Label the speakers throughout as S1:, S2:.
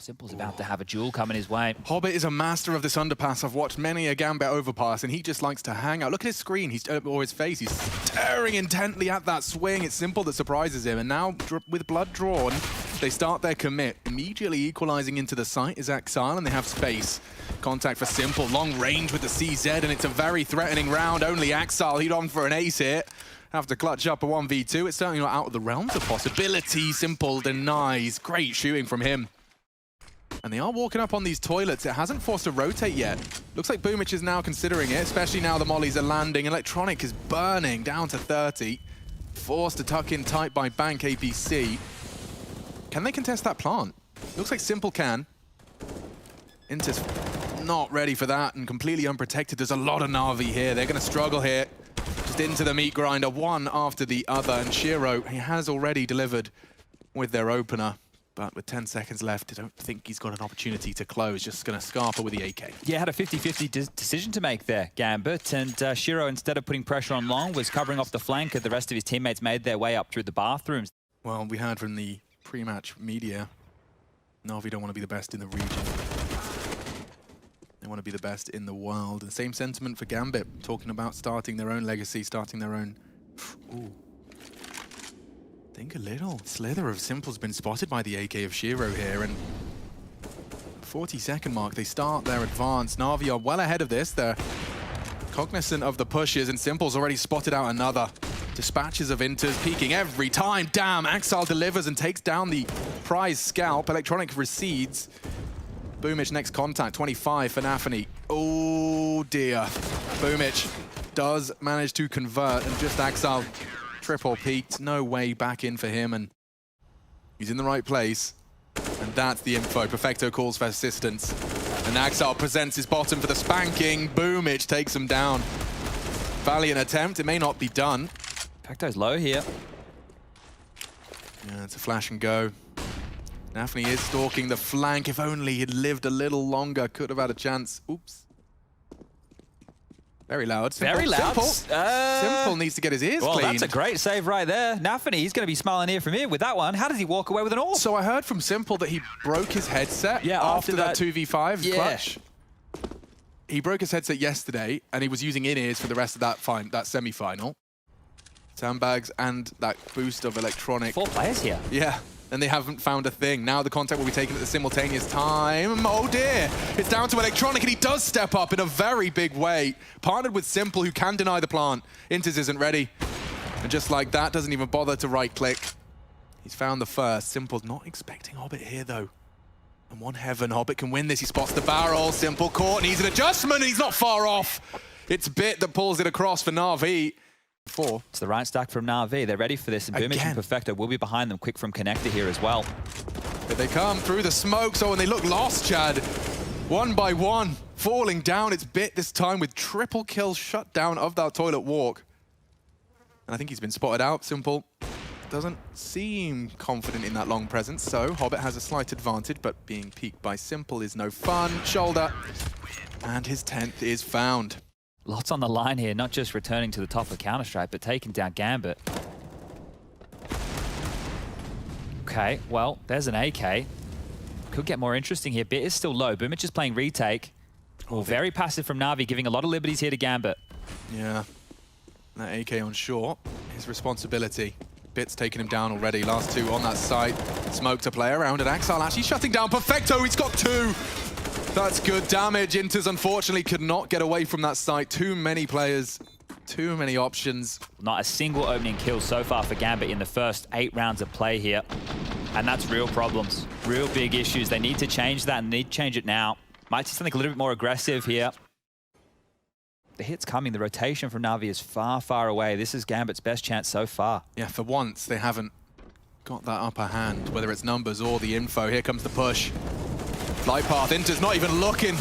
S1: Simple's about to have a duel coming his way.
S2: Hobbit is a master of this underpass. I've watched many a Gambit overpass, and he just likes to hang out. Look at his screen, or his face. He's staring intently at that swing. It's Simple that surprises him. And now, with blood drawn, they start their commit. Immediately equalizing into the site is Exile, and they have space. Contact for Simple, long range with the CZ, and it's a very threatening round. Only Exile, he'd on for an ace here. Have to clutch up a 1v2. It's certainly not out of the realms of possibility. Simple denies. Great shooting from him. And they are walking up on these toilets. It hasn't forced a rotate yet. Looks like Boomich is now considering it, especially now the mollies are landing. Electronic is burning down to 30. Forced to tuck in tight by Bank APC. Can they contest that plant? Looks like Simple can. Inter's not ready for that and completely unprotected. There's a lot of Navi here. They're going to struggle here. Just into the meat grinder, one after the other. And Shiro, he has already delivered with their opener. But with 10 seconds left, I don't think he's got an opportunity to close. Just going to scarper with the AK.
S1: Yeah, had a 50-50 decision to make there, Gambit. And Shiro, instead of putting pressure on Long, was covering off the flank. The rest of his teammates made their way up through the bathrooms.
S2: Well, we heard from the pre-match media, Navi don't want to be the best in the region. They want to be the best in the world. The same sentiment for Gambit, talking about starting their own legacy, starting their own... Ooh. I think a little slither of Simple's been spotted by the AK of Shiro here, and 40-second mark, they start their advance. Navi are well ahead of this. They're cognizant of the pushes, and Simple's already spotted out another. Dispatches of Inters peeking every time. Damn, Axel delivers and takes down the prize scalp. Electronic recedes. Boomich next contact, 25 for Nafi. Oh dear. Boomich does manage to convert, and just Axel triple peaked. No way back in for him, and he's in the right place. And that's the info. Perfecto calls for assistance. And Axel presents his bottom for the spanking. Boomich takes him down. Valiant attempt. It may not be done.
S1: Perfecto's low here.
S2: Yeah, it's a flash and go. Nafi is stalking the flank. If only he'd lived a little longer, could have had a chance. Oops. Very loud. Simple.
S1: Very loud.
S2: Simple needs to get his ears cleaned.
S1: That's a great save right there. Nafi, he's going to be smiling here from here with that one. How does he walk away with an AWP?
S2: So I heard from Simple that he broke his headset after that 2v5 clutch. He broke his headset yesterday, and he was using in-ears for the rest of that semi-final. Sandbags and that boost of Electronic.
S1: 4 players here.
S2: Yeah. And they haven't found a thing. Now the contact will be taken at the simultaneous time. Oh dear! It's down to Electronic, and he does step up in a very big way. Partnered with Simple, who can deny the plant. Inters isn't ready. And just like that, doesn't even bother to right-click. He's found the first. Simple's not expecting Hobbit here, though. And one heaven, Hobbit can win this. He spots the barrel. Simple caught, needs an adjustment, and he's not far off. It's Bit that pulls it across for Navi.
S1: It's the right stack from Navi. They're ready for this, and Boomich and Perfecto will be behind them, quick from connector here as well.
S2: But they come through the smoke, so when they look lost, Chad, one by one, falling down. It's Bit this time with triple kill shut down of that toilet walk. And I think he's been spotted out. Simple doesn't seem confident in that long presence, so Hobbit has a slight advantage, but being peeked by Simple is no fun. Shoulder, and his 10th is found.
S1: Lots on the line here, not just returning to the top of Counter-Strike, but taking down Gambit. Okay, well, there's an AK. Could get more interesting here. Bit is still low. Boomich is playing retake. Oh, very passive from Navi, giving a lot of liberties here to Gambit.
S2: Yeah, that AK on short, his responsibility. Bit's taken him down already. Last 2 on that site. Smoke to play around, and Axel actually shutting down Perfecto. He's got 2. That's good damage. Inters, unfortunately, could not get away from that site. Too many players, too many options.
S1: Not a single opening kill so far for Gambit in the first 8 rounds of play here. And that's real problems, real big issues. They need to change that, and they need to change it now. Might see something a little bit more aggressive here. The hit's coming. The rotation from Navi is far, far away. This is Gambit's best chance so far.
S2: Yeah, for once, they haven't got that upper hand, whether it's numbers or the info. Here comes the push. Flight path, Inter's not even looking.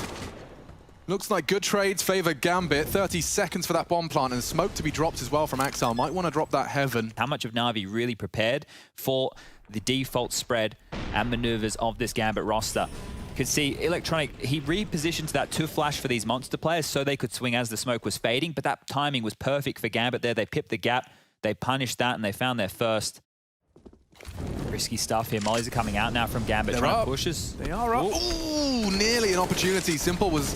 S2: Looks like good trades favor Gambit. 30 seconds for that bomb plant, and smoke to be dropped as well from Axel. Might want to drop that heaven.
S1: How much of Navi really prepared for the default spread and maneuvers of this Gambit roster? You could see Electronic, he repositioned that to flash for these monster players so they could swing as the smoke was fading, but that timing was perfect for Gambit there. They pipped the gap, they punished that, and they found their first. Very risky stuff here. Mollies are coming out now from Gambit, trying to push us.
S2: They are up. Ooh, nearly an opportunity. Simple was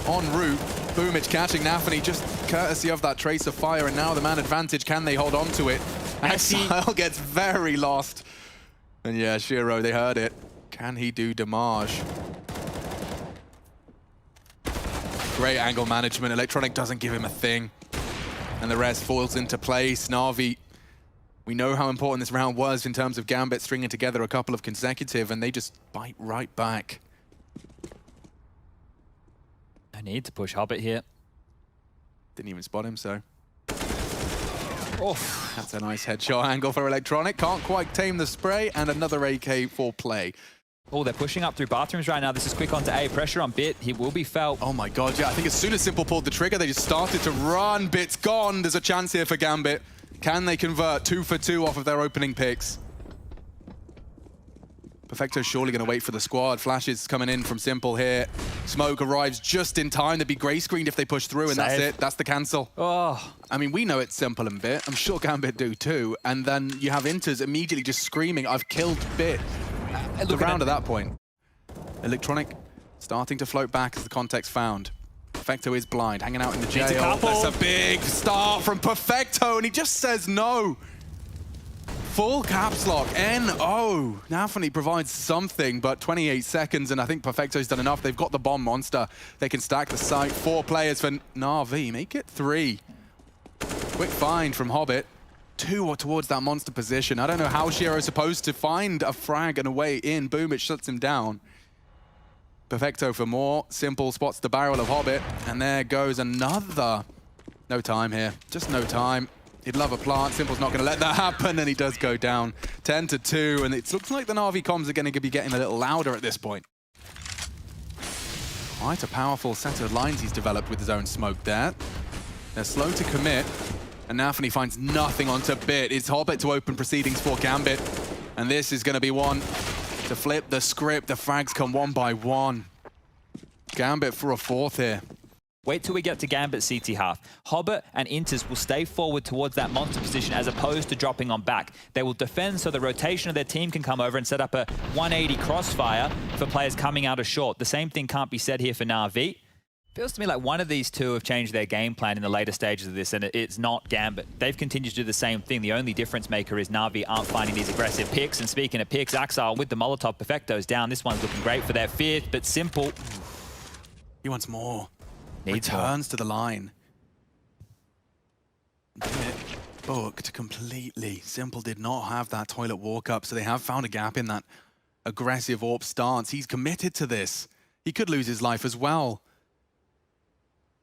S2: en route. Boomich catching Navi just courtesy of that trace of fire, and now the man advantage. Can they hold on to it? Exile gets very lost. And yeah, Shiro, they heard it. Can he do damage? Great angle management. Electronic doesn't give him a thing. And the rest falls into place. Navi, we know how important this round was in terms of Gambit stringing together a couple of consecutive, and they just bite right back.
S1: I need to push Hobbit here.
S2: Didn't even spot him, so.
S1: Oh,
S2: that's a nice headshot angle for Electronic. Can't quite tame the spray, and another AK for play.
S1: Oh, they're pushing up through bathrooms right now. This is quick onto A. Pressure on Bit. He will be felt.
S2: Oh my god, yeah. I think as soon as Simple pulled the trigger, they just started to run. Bit's gone. There's a chance here for Gambit. Can they convert 2 for 2 off of their opening picks? Perfecto's surely going to wait for the squad. Flashes coming in from Simple here. Smoke arrives just in time. They'd be grey screened if they push through, and that's it. That's the cancel.
S1: Oh.
S2: I mean, we know it's Simple and Bit. I'm sure Gambit do too. And then you have Inters immediately just screaming, "I've killed Bit." The round at that point. Electronic starting to float back as the context found. Perfecto is blind, hanging out in the jail. That's a big start from Perfecto, and he just says no. Full caps lock, N-O. Navi provides something, but 28 seconds, and I think Perfecto's done enough. They've got the bomb monster. They can stack the site. 4 players for Navi. Make it 3. Quick find from Hobbit. 2 towards that monster position. I don't know how Shiro's supposed to find a frag and a way in. Boom, it shuts him down. Perfecto for more. Simple spots the barrel of Hobbit, and there goes another. No time here, just no time. He'd love a plant. Simple's not going to let that happen, and he does go down 10 to 2, and it looks like the Navi comms are going to be getting a little louder at this point. Quite a powerful set of lines he's developed with his own smoke there. They're slow to commit. And Navi finds nothing onto Bit. It's Hobbit to open proceedings for Gambit. And this is going to be one to flip the script. The frags come one by one. Gambit for a 4th here.
S1: Wait till we get to Gambit CT half. Hobbit and Inters will stay forward towards that monster position as opposed to dropping on back. They will defend so the rotation of their team can come over and set up a 180 crossfire for players coming out of short. The same thing can't be said here for Navi. Feels to me like one of these two have changed their game plan in the later stages of this, and it's not Gambit. They've continued to do the same thing. The only difference maker is Navi aren't finding these aggressive picks. And speaking of picks, Axile with the Molotov. Perfecto's down. This one's looking great for their 5th, but Simple.
S2: He wants more.
S1: Needs
S2: Returns to the line. Booked completely. Simple did not have that toilet walk up, so they have found a gap in that aggressive AWP stance. He's committed to this. He could lose his life as well.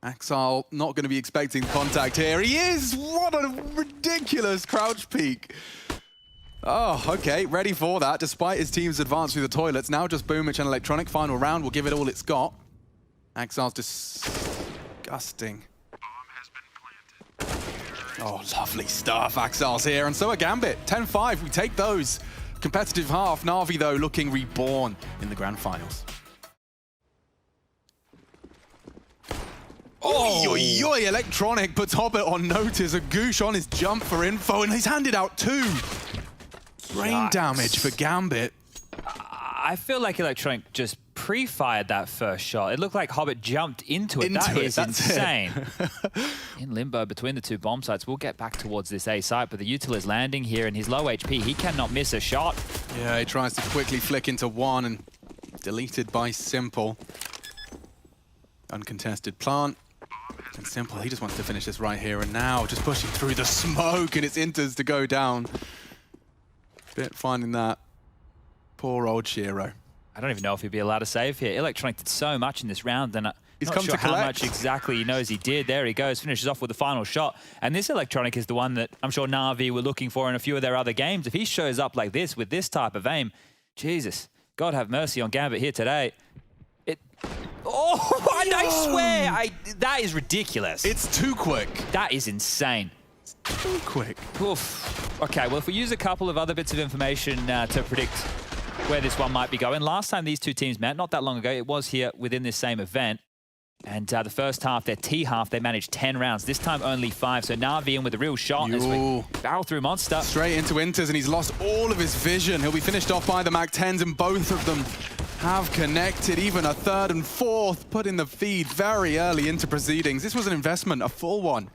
S2: Axile not going to be expecting contact here. He is! What a ridiculous crouch peek. Oh, okay, ready for that. Despite his team's advance through the toilets, now just Boomich and Electronic. Final round will give it all it's got. Axile's disgusting. Oh, lovely stuff. Axile's here, and so are Gambit. 10-5, we take those. Competitive half. Navi, though, looking reborn in the grand finals. Oh, oi, Electronic puts Hobbit on notice. A goosh on his jump for info, and he's handed out 2. Brain damage for Gambit.
S1: I feel like Electronic just pre-fired that first shot. It looked like Hobbit jumped into it. That is insane. In limbo between the 2 bomb sites. We'll get back towards this A site, but the Util is landing here, and he's low HP. He cannot miss a shot.
S2: Yeah, he tries to quickly flick into 1 and deleted by Simple. Uncontested plant. And Simple, he just wants to finish this right here and now, just pushing through the smoke, and it's Inters to go down. Bit finding that. Poor old Shiro.
S1: I don't even know if he'd be allowed to save here. Electronic did so much in this round, and I'm not sure how much exactly he knows he did. There he goes, finishes off with the final shot. And this Electronic is the one that I'm sure Navi were looking for in a few of their other games. If he shows up like this with this type of aim, Jesus, God have mercy on Gambit here today. Oh, I swear, that is ridiculous.
S2: It's too quick.
S1: That is insane.
S2: It's too quick.
S1: Oof. Okay, well, if we use a couple of other bits of information to predict where this one might be going. Last time these two teams met, not that long ago, it was here within this same event. And the first half, their T half, they managed 10 rounds. This time only 5. So Navi in with a real shot as we barrel through Monster.
S2: Straight into Inters, and he's lost all of his vision. He'll be finished off by the MAC-10s, and both of them have connected. Even a third and fourth put in the feed very early into proceedings. This was an investment, a full one.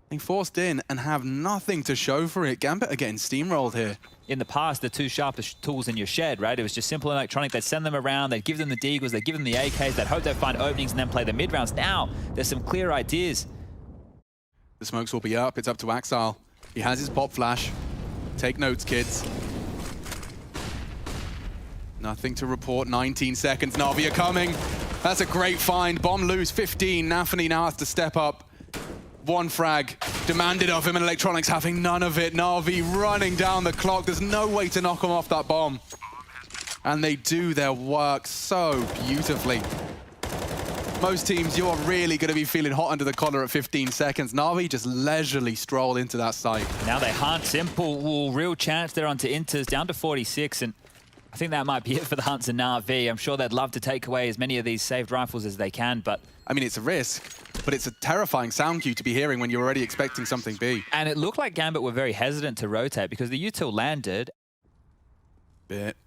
S2: They forced in and have nothing to show for it. Gambit are getting steamrolled here.
S1: In the past, the two sharpest tools in your shed, right? It was just simple electronic. They'd send them around, they'd give them the Deagles, they'd give them the AKs, they'd hope they'd find openings and then play the mid rounds. Now, there's some clear ideas.
S2: The smokes will be up. It's up to Axile. He has his pop flash. Take notes, kids. Nothing to report. 19 seconds. Navi are coming. That's a great find. Bomb loose. 15. Nafany now has to step up. One frag demanded of him, and Electronics having none of it. Navi running down the clock. There's no way to knock him off that bomb. And they do their work so beautifully. Most teams, you're really going to be feeling hot under the collar at 15 seconds. Navi just leisurely strolled into that site.
S1: Now they hunt. Simple. Ooh, real chance they're onto Inters, down to 46. And I think that might be it for the Hunts and Navi. I'm sure they'd love to take away as many of these saved rifles as they can, but...
S2: I mean, it's a risk, but it's a terrifying sound cue to be hearing when you're already expecting something big.
S1: And it looked like Gambit were very hesitant to rotate because the util landed.
S2: Bit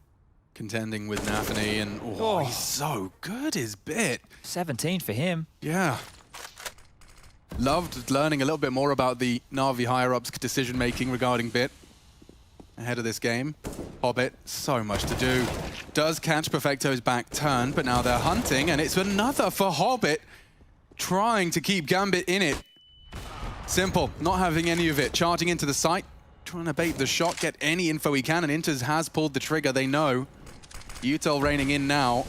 S2: contending with Nafany, and he's so good, his Bit.
S1: 17 for him.
S2: Yeah. Loved learning a little bit more about the Navi higher-ups decision-making regarding Bit ahead of this game. Hobbit, so much to do. Does catch Perfecto's back turn, but now they're hunting, and it's another for Hobbit, trying to keep Gambit in it. Simple, not having any of it. Charging into the site, trying to bait the shot, get any info he can, and Inters has pulled the trigger, they know. Util raining in now.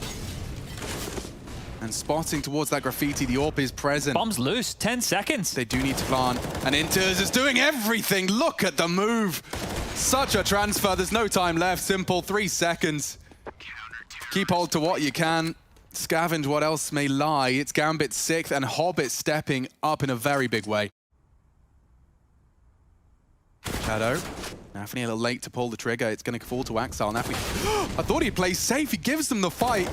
S2: And spotting towards that graffiti, the AWP is present.
S1: Bomb's loose, 10 seconds.
S2: They do need to plant, and Inters is doing everything. Look at the move. Such a transfer, there's no time left. Simple, 3 seconds. Keep hold to what you can. Scavenge what else may lie. It's Gambit 6th, and Hobbit stepping up in a very big way. Shadow. Nafany a little late to pull the trigger. It's going to fall to Axile. Nafany, I thought he'd play safe. He gives them the fight.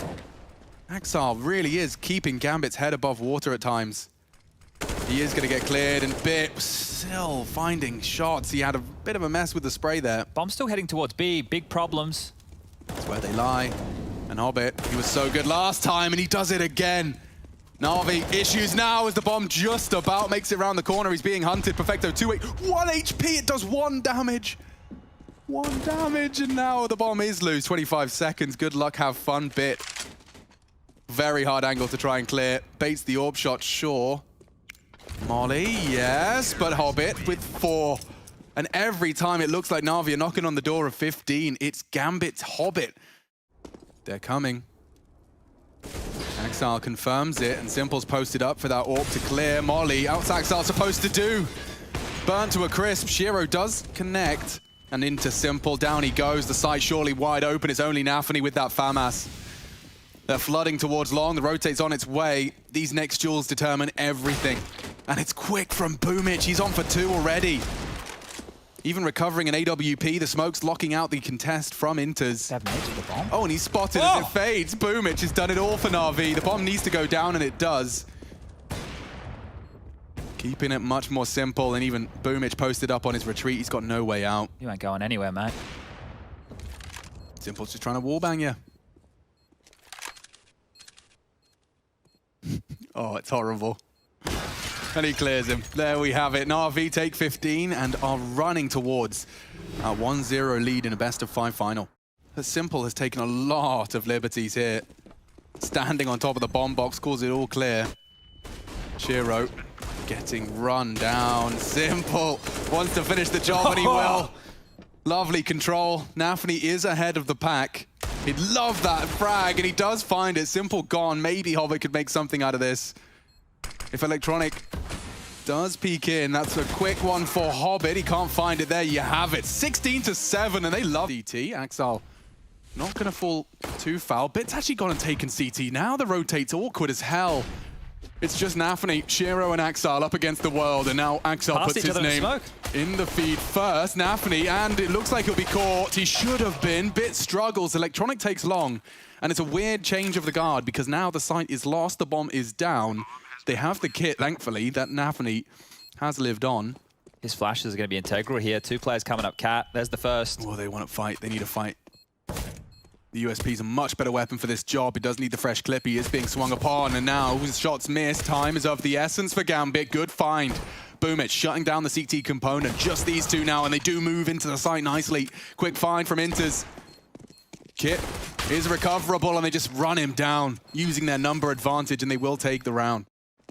S2: Axile really is keeping Gambit's head above water at times. He is going to get cleared, and Bit still finding shots. He had a bit of a mess with the spray there.
S1: Bomb still heading towards B. Big problems.
S2: That's where they lie. And Hobbit, he was so good last time, and he does it again. Navi issues now as the bomb just about makes it around the corner. He's being hunted. Perfecto 2-8. 1 HP. It does 1 damage. 1 damage, and now the bomb is loose. 25 seconds. Good luck. Have fun, Bit. Very hard angle to try and clear. Baits the AWP shot, sure. Molly, yes, but Hobbit with 4. And every time it looks like Navi are knocking on the door of 15, it's Gambit's Hobbit. They're coming. Axile confirms it, and Simple's posted up for that AWP to clear. Molly, what's Axile supposed to do? Burnt to a crisp. Shiro does connect, and into Simple. Down he goes. The site surely wide open. It's only Nafany with that FAMAS. They're flooding towards long. The rotate's on its way. These next duels determine everything. And it's quick from Boomich. He's on for 2 already. Even recovering an AWP, the smoke's locking out the contest from Inters.
S1: 7-8 with the bomb.
S2: Oh, and he's spotted as it fades. Boomich has done it all for Navi. The bomb needs to go down, and it does. Keeping it much more simple, and even Boomich posted up on his retreat. He's got no way out.
S1: You ain't going anywhere, mate.
S2: Simple's just trying to wallbang you. Oh, it's horrible. And he clears him. There we have it. Navi take 15 and are running towards a 1-0 lead in a best-of-5 final. Simple has taken a lot of liberties here. Standing on top of the bomb box, calls it all clear. Shiro getting run down. Simple wants to finish the job, and he will. Lovely control. Nafany is ahead of the pack. He'd love that frag, and he does find it. Simple gone. Maybe Hobbit could make something out of this. If Electronic does peek in, that's a quick one for Hobbit. He can't find it. There you have it. 16-7, and they love CT. Axile not going to fall too foul. Bit's actually gone and taken CT. Now the rotate's awkward as hell. It's just Nafi, Shiro, and Axal up against the world, and now Axal puts his name in the feed first. Nafi, and it looks like he'll be caught. He should have been. Bit struggles. Electronic takes long, and it's a weird change of the guard because now the site is lost, the bomb is down. They have the kit, thankfully, that Nafi has lived on.
S1: His flashes are going to be integral here. 2 players coming up, Cat. There's the first.
S2: Oh, they want to fight. They need a fight. The USP is a much better weapon for this job. It does need the fresh clip. He is being swung upon, and now his shots missed. Time is of the essence for Gambit. Good find. Boomich shutting down the CT component. Just these two now, and they do move into the site nicely. Quick find from Inters. Kit is recoverable, and they just run him down, using their number advantage, and they will take the round.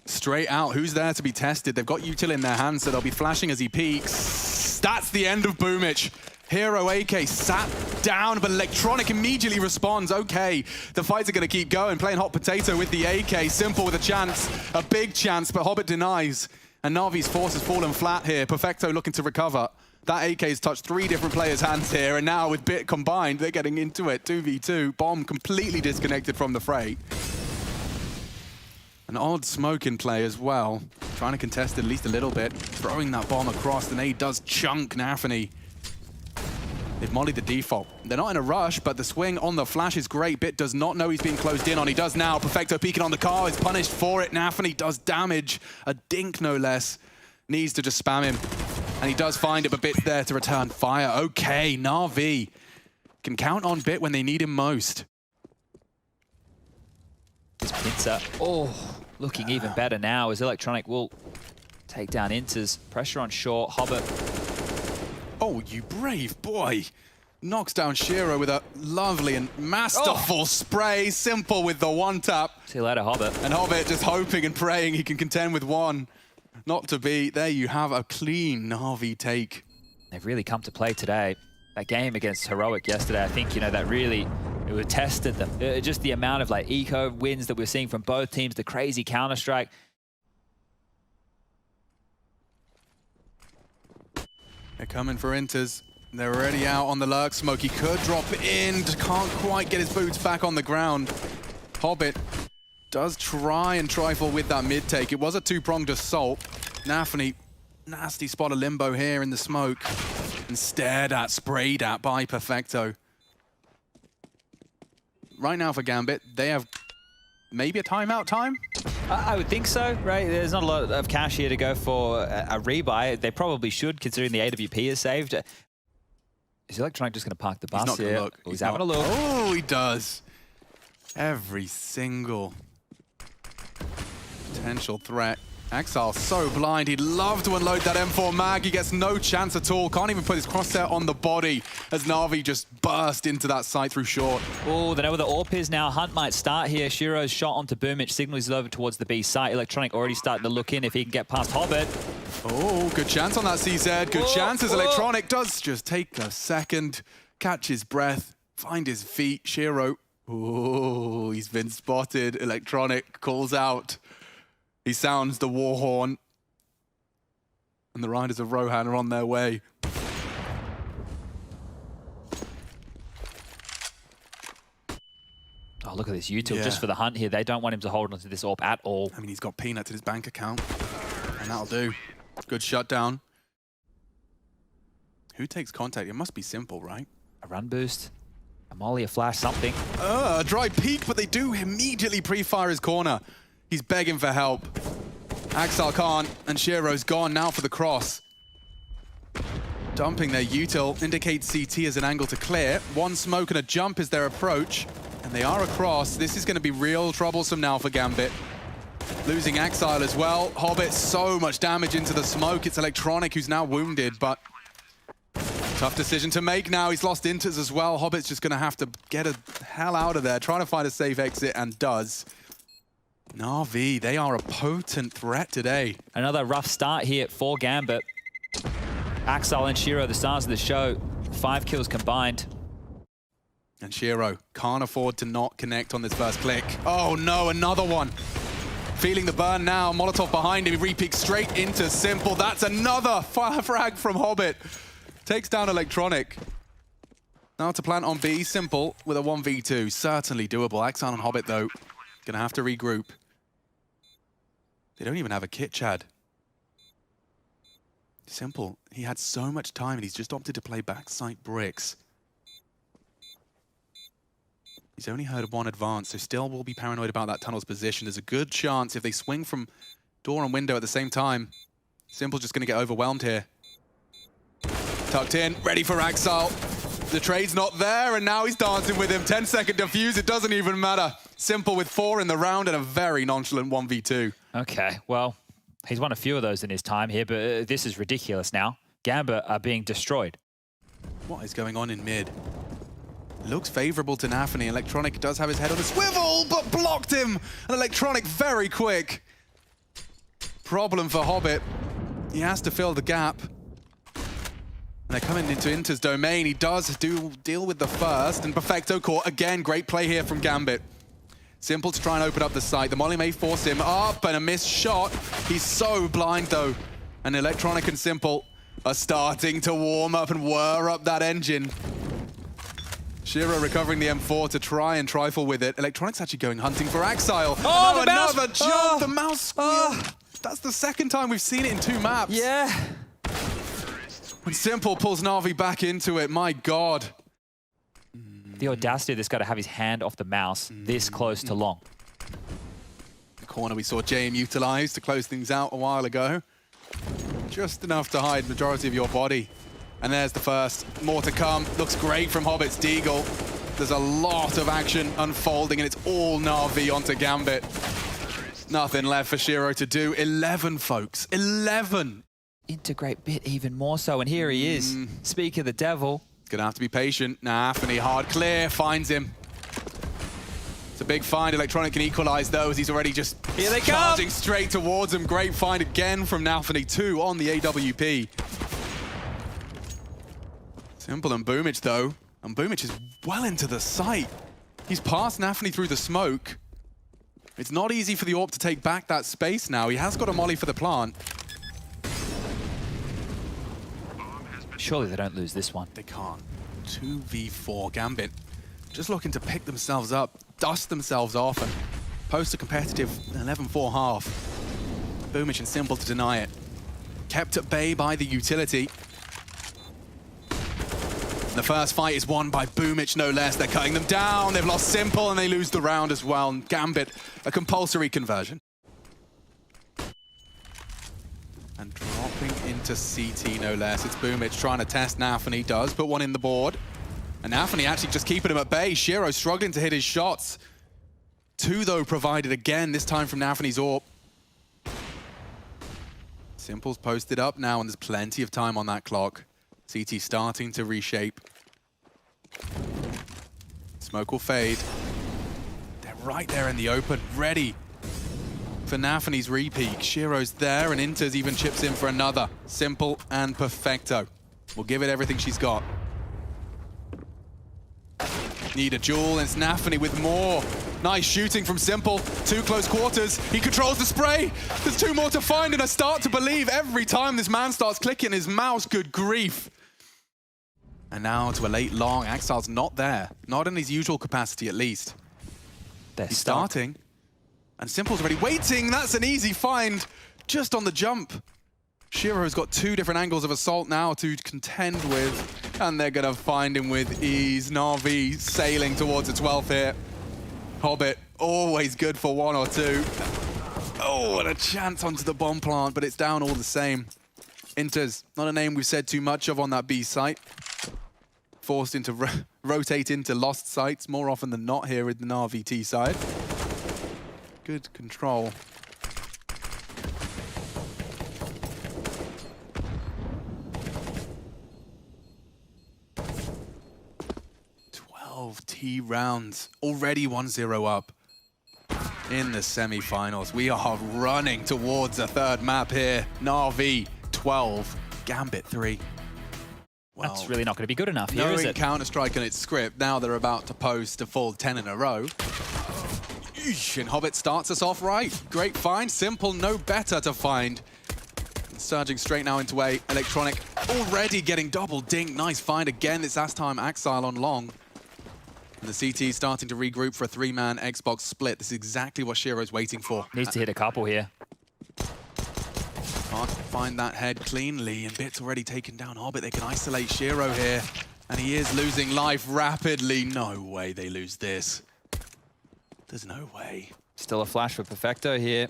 S2: Straight out, who's there to be tested? They've got Util in their hands, so they'll be flashing as he peeks. That's the end of Boomich. Hero AK sat down, but Electronic immediately responds. Okay, the fights are going to keep going. Playing hot potato with the AK. Simple with a chance, a big chance, but Hobbit denies. And Navi's force has fallen flat here. Perfecto looking to recover. That AK's touched 3 different players' hands here, and now with Bit combined, they're getting into it. 2v2. Bomb completely disconnected from the fray. An odd smoke in play as well. Trying to contest it at least a little bit. Throwing that bomb across, the nade does chunk Nafi. They've mollied the default. They're not in a rush, but the swing on the flash is great. Bit does not know he's being closed in on. He does now. Perfecto peeking on the car. Is punished for it. Nafi does damage. A dink, no less. Needs to just spam him. And he does find it, but Bit's there to return fire. Okay, Navi can count on Bit when they need him most.
S1: This pincer, looking even better now as Electronic will take down Inters. Pressure on short. Hobbit.
S2: Oh, you brave boy. Knocks down Shiro with a lovely and masterful spray. Simple with the one tap.
S1: See you later, Hobbit.
S2: And Hobbit just hoping and praying he can contend with one. Not to be. There you have a clean Navi take.
S1: They've really come to play today. That game against Heroic yesterday, I think, that really it tested them. Just the amount of eco wins that we're seeing from both teams, the crazy Counter-Strike.
S2: They're coming for Inters. They're already out on the lurk smoke. He could drop in, can't quite get his boots back on the ground. Hobbit does try and trifle with that mid take. It was a 2-pronged assault. Nafi, nasty spot of limbo here in the smoke. And stared at, sprayed at by Perfecto. Right now for Gambit, they have maybe a timeout time?
S1: I would think so, right? There's not a lot of cash here to go for a rebuy. They probably should, considering the AWP is saved. Is Electronic just going to park the bus
S2: He's not
S1: here?
S2: gonna look.
S1: He's having a look.
S2: Oh, he does. Every single potential threat. Axal so blind, he'd love to unload that M4 mag. He gets no chance at all. Can't even put his crosshair on the body as Navi just burst into that site through short.
S1: Oh, they know where the AWP is now. Hunt might start here. Shiro's shot onto Boomich. Signal is over towards the B site. Electronic already starting to look in if he can get past Hobbit.
S2: Oh, good chance on that CZ. Good chances. Electronic does just take a second, catch his breath, find his feet. Shiro, oh, he's been spotted. Electronic calls out. He sounds the war horn. And the Riders of Rohan are on their way.
S1: Oh, look at this util just for the hunt here. They don't want him to hold onto this AWP at all.
S2: I mean, he's got peanuts in his bank account. And that'll do. Good shutdown. Who takes contact? It must be simple, right?
S1: A run boost, a molly, a flash, something.
S2: A dry peek, but they do immediately pre-fire his corner. He's begging for help. Axal can't, and Shiro's gone now for the cross. Dumping their util indicates CT as an angle to clear. One smoke and a jump is their approach, and they are across. This is going to be real troublesome now for Gambit. Losing Axile as well. Hobbit, so much damage into the smoke. It's Electronic who's now wounded, but tough decision to make now. He's lost Inters as well. Hobbit's just going to have to get the hell out of there, trying to find a safe exit, and does. Navi, they are a potent threat today.
S1: Another rough start here for Gambit. Axel and Shiro, the stars of the show, 5 kills combined.
S2: And Shiro can't afford to not connect on this first click. Oh no, another one. Feeling the burn now, Molotov behind him, he re-peeks straight into Simple. That's another fire frag from Hobbit. Takes down Electronic. Now to plant on B, Simple with a 1v2. Certainly doable. Axan and Hobbit though, gonna have to regroup. They don't even have a kit, Chad. Simple. He had so much time and he's just opted to play backside bricks. He's only heard one advance, so still will be paranoid about that tunnel's position. There's a good chance if they swing from door and window at the same time, Simple's just going to get overwhelmed here. Tucked in, ready for Axile. The trade's not there, and now he's dancing with him. 10-second defuse, it doesn't even matter. Simple with 4 in the round and a very nonchalant 1v2.
S1: Okay, well, he's won a few of those in his time here, but this is ridiculous now. Gambit are being destroyed.
S2: What is going on in mid? Looks favorable to Nafi. Electronic does have his head on a swivel, but blocked him. And Electronic very quick. Problem for Hobbit. He has to fill the gap. And they're coming into Inter's domain. He does deal with the first. And Perfecto caught again. Great play here from Gambit. Simple to try and open up the site. The molly may force him up, and a missed shot. He's so blind though. And Electronic and Simple are starting to warm up and whir up that engine. Shiro recovering the M4 to try and trifle with it. Electronic's actually going hunting for Axile.
S1: Oh,
S2: another jump! The mouse squeal! That's the second time we've seen it in 2 maps.
S1: Yeah.
S2: And Simple pulls Navi back into it. My God.
S1: The audacity of this guy to have his hand off the mouse this close to long.
S2: The corner we saw JM utilize to close things out a while ago. Just enough to hide majority of your body. And there's the first. More to come. Looks great from Hobbit's Deagle. There's a lot of action unfolding, and it's all Navi onto Gambit. Nothing left for Shiro to do. 11, folks. 11.
S1: Integrate Bit even more so, and here he is. Speak of the devil.
S2: Gonna have to be patient. Nafi, hard clear, finds him. It's a big find. Electronic can equalize those. He's already just
S1: here they
S2: charging
S1: come.
S2: Straight towards him. Great find again from Nafi, 2 on the AWP. Simple and Boomich though. And Boomich is well into the site. He's passed Nafi through the smoke. It's not easy for the AWP to take back that space now. He has got a molly for the plant.
S1: Surely they don't lose this one.
S2: They can't. 2v4 Gambit. Just looking to pick themselves up, dust themselves off, and post a competitive 11-4 half. Boomich and Simple to deny it. Kept at bay by the utility. The first fight is won by Boomich, no less. They're cutting them down. They've lost Simple, and they lose the round as well. And Gambit, a compulsory conversion. And dropping into CT, no less. It's Boomich trying to test Nafi. Does put one in the board. And Nafi actually just keeping him at bay. Shiro struggling to hit his shots. 2, though, provided again, this time from Nafi's AWP. Simple's posted up now, and there's plenty of time on that clock. CT starting to reshape. Smoke will fade. They're right there in the open, ready for Nafi's repeat. Shiro's there, and Inter's even chips in for another. Simple and Perfecto. We'll give it everything she's got. Need a duel, and it's Nafi with more. Nice shooting from Simple. 2 close quarters. He controls the spray. There's 2 more to find, and I start to believe every time this man starts clicking his mouse. Good grief. And now to a late long. Axile's not there. Not in his usual capacity, at least. He's starting. And Simple's already waiting. That's an easy find. Just on the jump. Shiro's got 2 different angles of assault now to contend with. And they're going to find him with ease. Navi sailing towards a 12th hit. Hobbit, always good for 1 or 2. Oh, and a chance onto the bomb plant, but it's down all the same. Inter's not a name we've said too much of on that B site. Forced into rotate into lost sites more often than not here in the Navi T side. Good control. T rounds, already 1-0 up in the semi-finals. We are running towards a 3rd map here. Navi 12, Gambit 3. Well,
S1: that's really not going to be good enough here, is it?
S2: Knowing Counter-Strike and its script, now they're about to post a full 10 in a row. Eesh, and Hobbit starts us off right. Great find, Simple, no better to find. Surging straight now into A. Electronic already getting double dink. Nice find again. It's last time Axile on long. And the CT starting to regroup for a 3-man Xbox split. This is exactly what Shiro's waiting for.
S1: Needs to hit a couple here.
S2: Can't find that head cleanly, and Bit's already taken down Hobbit. They can isolate Shiro here, and he is losing life rapidly. No way they lose this. There's no way.
S1: Still a flash for Perfecto here.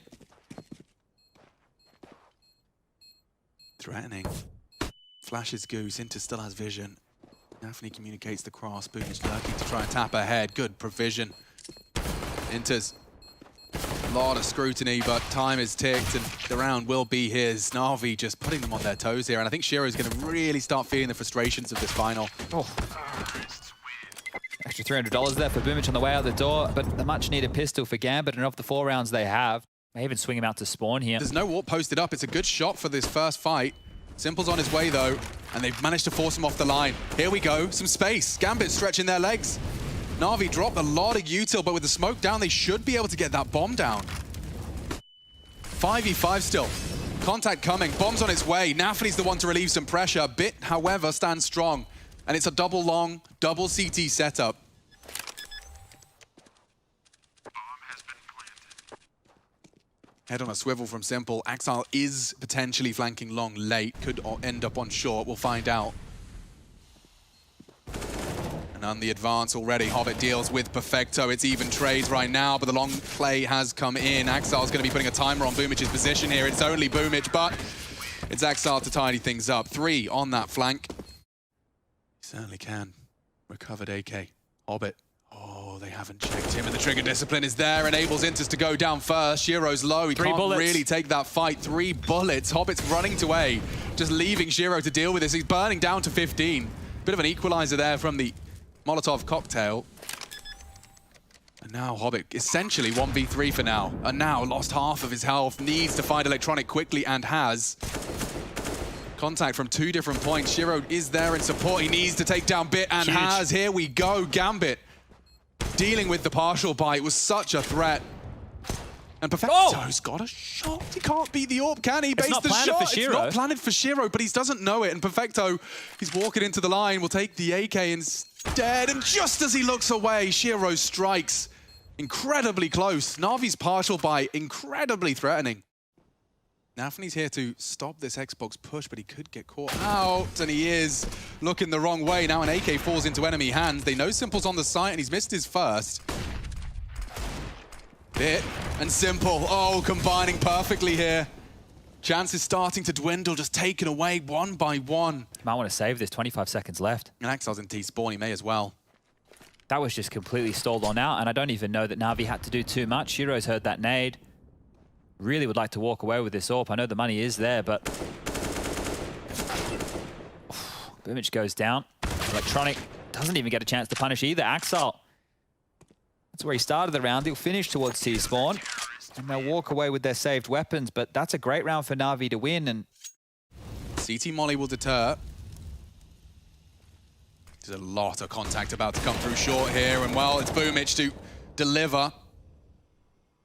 S2: Threatening. Flashes Goose, Inter still has vision. Navi communicates the cross, Boom is lurking to try and tap ahead. Good provision. Inter's a lot of scrutiny, but time is ticked and the round will be his. Navi just putting them on their toes here, and I think Shiro's going to really start feeling the frustrations of this final.
S1: Oh. Extra $300 there for Boomich on the way out the door, but the much-needed pistol for Gambit, and of the 4 rounds they have, may even swing him out to spawn here.
S2: There's no warp posted up. It's a good shot for this first fight. Simple's on his way, though, and they've managed to force him off the line. Here we go, some space. Gambit stretching their legs. Navi dropped a lot of util, but with the smoke down, they should be able to get that bomb down. 5v5 still. Contact coming, bomb's on its way. Nafany's the one to relieve some pressure. Bit, however, stands strong. And it's a double long, double CT setup. Head on a swivel from Simple. Axile is potentially flanking long late. Could end up on short. We'll find out. And on the advance already, Hobbit deals with Perfecto. It's even trades right now, but the long play has come in. Axile's going to be putting a timer on Boomich's position here. It's only Boomich, but it's Axile to tidy things up. 3 on that flank. He certainly can. Recovered AK. Hobbit. Oh, they haven't checked him, and the trigger discipline is there, enables Inters to go down first. Shiro's low, he can't really take that fight. 3 bullets, Hobbit's running away, just leaving Shiro to deal with this. He's burning down to 15. Bit of an equalizer there from the Molotov cocktail. And now Hobbit essentially 1v3 for now, and now lost half of his health, needs to find Electronic quickly, and has. Contact from 2 different points. Shiro is there in support, he needs to take down Bit, and has. Here we go, Gambit. Dealing with the partial bite was such a threat. And Perfecto's got a shot. He can't beat the AWP, can he? Base the shot. It's not planted for Shiro, but he doesn't know it. And Perfecto, he's walking into the line, will take the AK instead. And just as he looks away, Shiro strikes. Incredibly close. Navi's partial bite, incredibly threatening. Nafany's here to stop this Xbox push, but he could get caught out, and he is looking the wrong way. Now an AK falls into enemy hands. They know Simple's on the site, and he's missed his first. Bit and Simple, oh, combining perfectly here. Chance is starting to dwindle, just taken away one by one.
S1: Might want to save this, 25 seconds left.
S2: And Axile's in T-spawn, he may as well.
S1: That was just completely stalled on out, and I don't even know that Navi had to do too much. Shiro's heard that nade. Really would like to walk away with this AWP. I know the money is there, but Boomich goes down. Electronic doesn't even get a chance to punish either. Axile, that's where he started the round. He'll finish towards T-spawn, and they'll walk away with their saved weapons, but that's a great round for Navi to win. And
S2: CT Molly will deter. There's a lot of contact about to come through short here, and well, it's Boomich to deliver.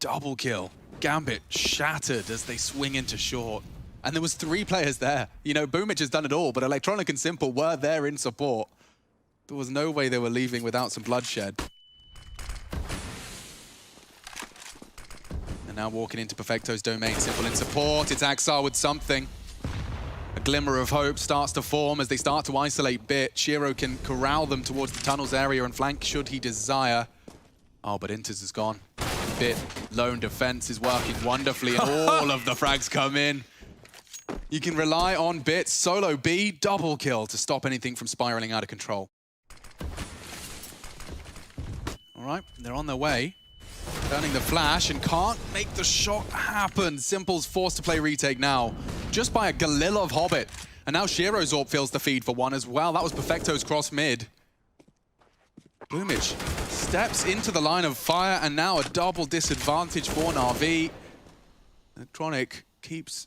S2: Double kill. Gambit shattered as they swing into short. And there was 3 players there. You know, Boomich has done it all, but Electronic and Simple were there in support. There was no way they were leaving without some bloodshed. And now walking into Perfecto's domain, Simple in support. It's Axile with something. A glimmer of hope starts to form as they start to isolate Bit. Shiro can corral them towards the tunnels area and flank should he desire. Oh, but Inters is gone. Bit lone defense is working wonderfully, and all of the frags come in. You can rely on Bit solo B double kill to stop anything from spiraling out of control. All right, they're on their way. Turning the flash and can't make the shot happen. Simple's forced to play retake now, just by a Galil of Hobbit. And now Shiro's AWP feels the feed for one as well. That was Perfecto's cross mid. Boomich steps into the line of fire, and now a double disadvantage for Navi. Electronic keeps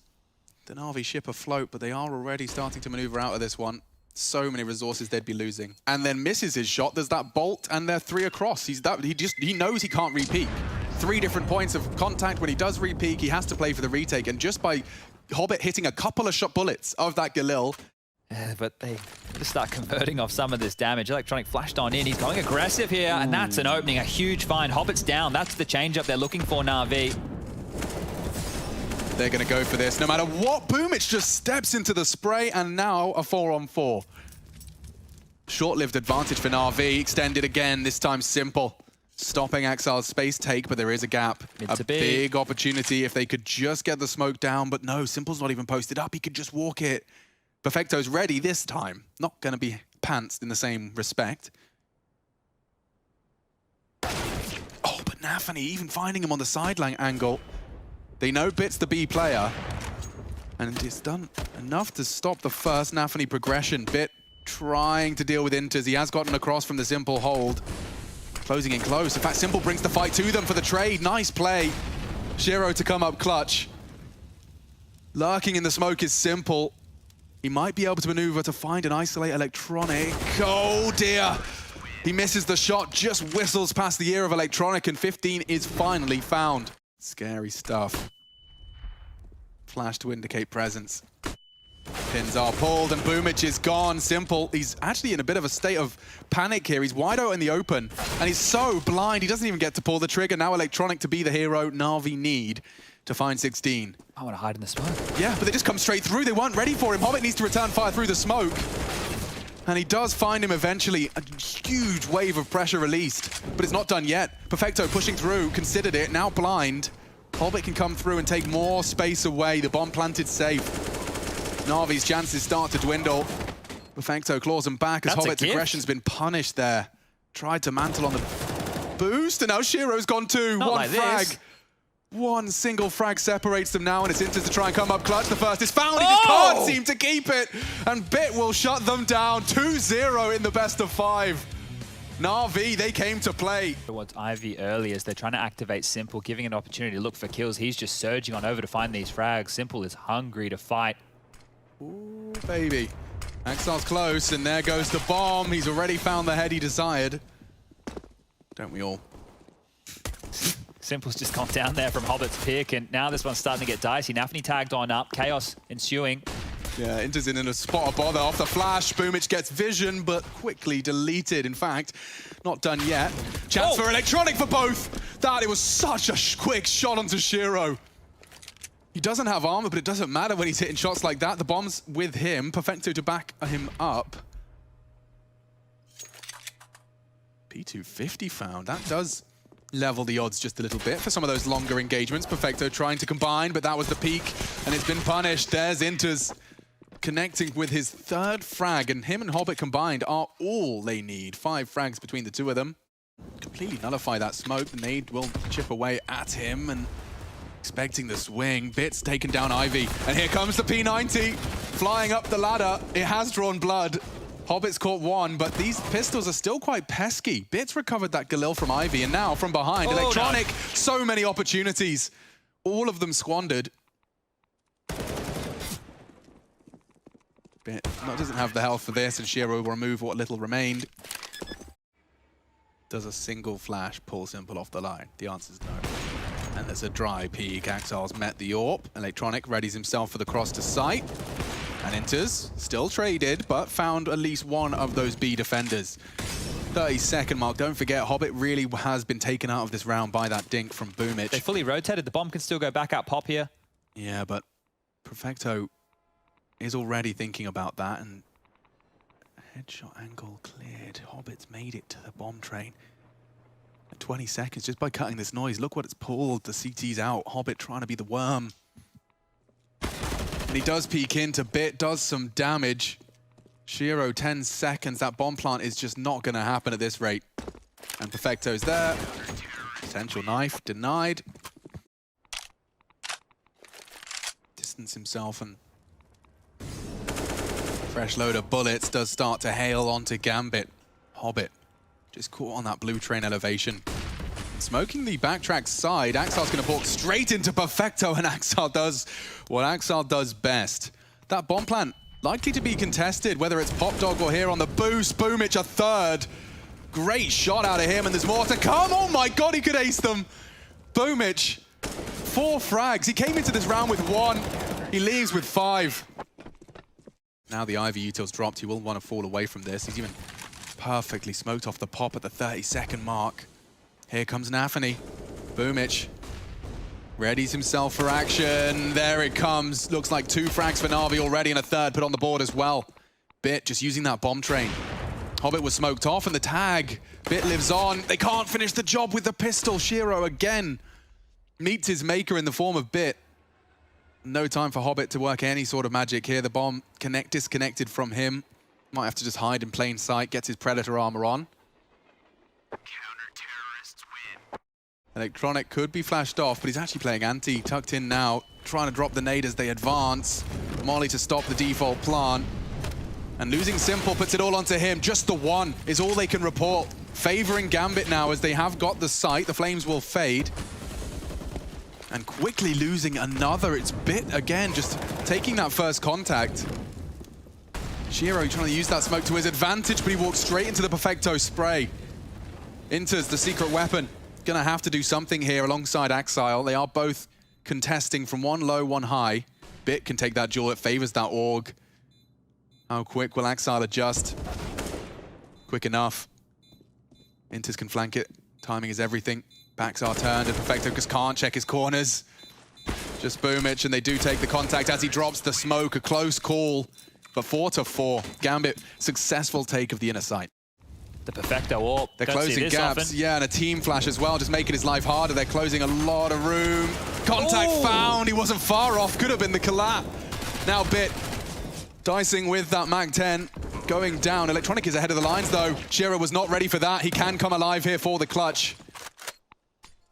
S2: the Navi ship afloat, but they are already starting to maneuver out of this one. So many resources they'd be losing. And then misses his shot. There's that bolt, and they're 3 across. He knows he can't re-peek. 3 different points of contact. When he does re-peek, he has to play for the retake. And just by Hobbit hitting a couple of shot bullets of that Galil,
S1: but they just start converting off some of this damage. Electronic flashed on in. He's going aggressive here, and that's an opening, a huge find. Hobbit's down. That's the change-up they're looking for, Navi.
S2: They're going to go for this no matter what. Boomich just steps into the spray, and now a 4-on-4. Short-lived advantage for Navi, extended again, this time Simple. Stopping Axal's space take, but there is a gap. A big opportunity if they could just get the smoke down, but no, Simple's not even posted up. He could just walk it. Perfecto's ready this time. Not going to be pantsed in the same respect. Oh, but Navi even finding him on the sideline angle. They know Bit's the B player, and it's done enough to stop the first Navi progression. Bit trying to deal with Inters. He has gotten across from the Simple hold. Closing in close. In fact, Simple brings the fight to them for the trade. Nice play. Shiro to come up clutch. Lurking in the smoke is Simple. He might be able to maneuver to find and isolate Electronic. Oh dear. He misses the shot, just whistles past the ear of Electronic, and 15 is finally found. Scary stuff. Flash to indicate presence. Pins are pulled and Boomich is gone. Simple, he's actually in a bit of a state of panic here. He's wide out in the open and he's so blind he doesn't even get to pull the trigger. Now Electronic to be the hero Navi need to find 16.
S1: I want to hide in the smoke.
S2: Yeah, but they just come straight through. They weren't ready for him. Hobbit needs to return fire through the smoke. And he does find him eventually. A huge wave of pressure released, but it's not done yet. Perfecto pushing through, considered it, now blind. Hobbit can come through and take more space away. The bomb planted safe. Navi's chances start to dwindle. Perfecto claws him back as Hobbit's aggression's been punished there. Tried to mantle on the boost, and now Shiro's gone too.
S1: Not
S2: one
S1: like
S2: frag.
S1: This.
S2: One single frag separates them now, and it's Inters to try and come up clutch. The first is found, he just can't seem to keep it. And Bit will shut them down. 2-0 in the best of 5. Navi, they came to play.
S1: Towards Ivy early as they're trying to activate Simple, giving an opportunity to look for kills. He's just surging on over to find these frags. Simple is hungry to fight.
S2: Ooh, baby. Axel's close, and there goes the bomb. He's already found the head he desired. Don't we all?
S1: Simple's just gone down there from Hobbit's pick, and now this one's starting to get dicey. Nafni tagged on up, chaos ensuing.
S2: Yeah, Inter's in a spot of bother off the flash. Boomich gets vision, but quickly deleted. In fact, not done yet. Chance for Electronic for both. It was such a quick shot onto Shiro. He doesn't have armor, but it doesn't matter when he's hitting shots like that. The bomb's with him. Perfecto to back him up. P250 found. That does level the odds just a little bit for some of those longer engagements. Perfecto trying to combine, but that was the peak, and it's been punished. There's Inters connecting with his third frag, and him and Hobbit combined are all they need. 5 frags between the two of them. Completely nullify that smoke. The nade will chip away at him, and expecting the swing. Bit's taken down Ivy, and here comes the P90 flying up the ladder. It has drawn blood. Hobbit's caught one, but these pistols are still quite pesky. Bit's recovered that Galil from Ivy, and now from behind, Electronic, so many opportunities. All of them squandered. Bit doesn't have the health for this, and Shiro will remove what little remained. Does a single flash pull Simple off the line? The answer's no. And there's a dry peek. Axal's met the AWP. Electronic readies himself for the cross to sight. And Inters, still traded, but found at least one of those B defenders. 30-second mark. Don't forget, Hobbit really has been taken out of this round by that dink from Boomich.
S1: They fully rotated. The bomb can still go back out pop here.
S2: Yeah, but Perfecto is already thinking about that, and headshot angle cleared. Hobbit's made it to the bomb train. 20 seconds just by cutting this noise. Look what it's pulled. The CT's out. Hobbit trying to be the worm. And he does peek into Bit, does some damage. Shiro, 10 seconds. That bomb plant is just not going to happen at this rate. And Perfecto's there. Potential knife denied. Distance himself, and fresh load of bullets does start to hail onto Gambit. Hobbit just caught on that blue train elevation. Smoking the backtrack side, Axal's going to walk straight into Perfecto, and Axal does what Axal does best. That bomb plant likely to be contested, whether it's Pop Dog or here on the boost. Boomich a third. Great shot out of him, and there's more to come. Oh my god, he could ace them. Boomich, 4 frags. He came into this round with 1. He leaves with 5. Now the Ivy util's dropped. He will want to fall away from this. He's even perfectly smoked off the pop at the 30-second mark. Here comes Nafi. Boomich Readies himself for action. There it comes. Looks like 2 frags for Navi already and a third put on the board as well. Bit just using that bomb train. Hobbit was smoked off and the tag. Bit lives on. They can't finish the job with the pistol. Shiro again meets his maker in the form of Bit. No time for Hobbit to work any sort of magic here. The bomb disconnected from him. Might have to just hide in plain sight. Gets his Predator armor on.
S3: Counter-terrorists win.
S2: Electronic could be flashed off, but he's actually playing anti. Tucked in now. Trying to drop the nade as they advance. Molly to stop the default plant. And losing Simple puts it all onto him. Just the one is all they can report. Favoring Gambit now as they have got the sight. The flames will fade. And quickly losing another. It's Bit again, just taking that first contact. Shiro trying to use that smoke to his advantage, but he walks straight into the Perfecto spray. Enters the secret weapon. Gonna have to do something here alongside Axile. They are both contesting from one low, one high. Bit can take that duel. It favors that AUG. How quick will Axile adjust? Quick enough. Inters can flank it. Timing is everything. Backs are turned and Perfecto just can't check his corners. Just Boomich and they do take the contact as he drops the smoke. A close call, but 4-4. Gambit, successful take of the inner sight.
S1: The Perfecto AWP.
S2: They're closing gaps.
S1: Often.
S2: Yeah, and a team flash as well, just making his life harder. They're closing a lot of room. Contact found. He wasn't far off. Could have been the collab. Now Bit dicing with that Mag-10. Going down. Electronic is ahead of the lines though. Shiro was not ready for that. He can come alive here for the clutch.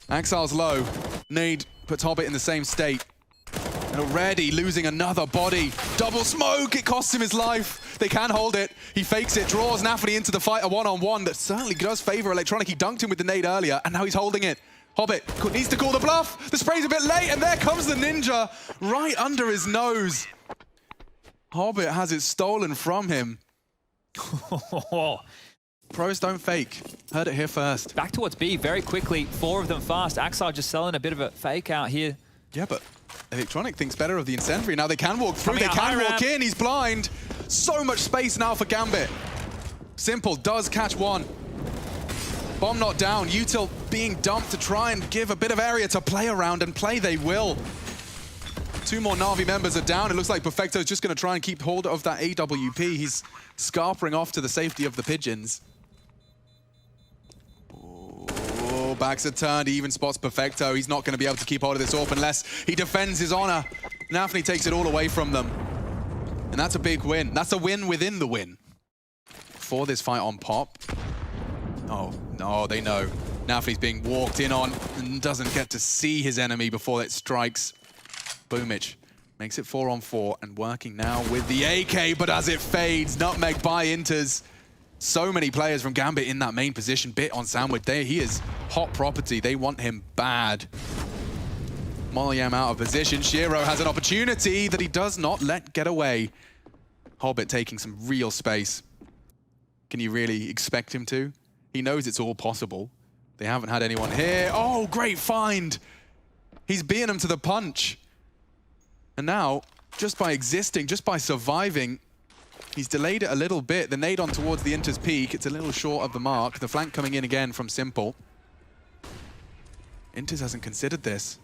S2: Axile's low. Nade puts Hobbit in the same state. And already losing another body. Double smoke, it costs him his life. They can hold it. He fakes it, draws Navi into the fight, a one-on-one that certainly does favor Electronic. He dunked him with the nade earlier, and now he's holding it. Hobbit needs to call the bluff. The spray's a bit late, and there comes the ninja right under his nose. Hobbit has it stolen from him. Pros don't fake. Heard it here first.
S1: Back towards B very quickly. 4 of them fast. Axile just selling a bit of a fake out here.
S2: Yeah, but Electronic thinks better of the incendiary. Now they can walk through, they can walk in. He's blind. So much space now for Gambit. Simple does catch one. Bomb not down. Util being dumped to try and give a bit of area to play around, and play they will. 2 more Navi members are down. It looks like Perfecto's just going to try and keep hold of that AWP. He's scarpering off to the safety of the pigeons. Backs are turned, he even spots Perfecto. He's not going to be able to keep hold of this AWP unless he defends his honor. Navi takes it all away from them. And that's a big win. That's a win within the win. For this fight on Pop. Oh, no, they know. Navi's being walked in on and doesn't get to see his enemy before it strikes. Boomich makes it 4-on-4 and working now with the AK, but as it fades, Nutmeg by Inters. So many players from Gambit in that main position. Bit on Sandwich. He is hot property. They want him bad. Molyam out of position. Shiro has an opportunity that he does not let get away. Hobbit taking some real space. Can you really expect him to? He knows it's all possible. They haven't had anyone here. Oh, great find. He's beating him to the punch. And now, just by existing, just by surviving, he's delayed it a little bit. The nade on towards the Inter's peak. It's a little short of the mark. The flank coming in again from Simple. Inters hasn't considered this.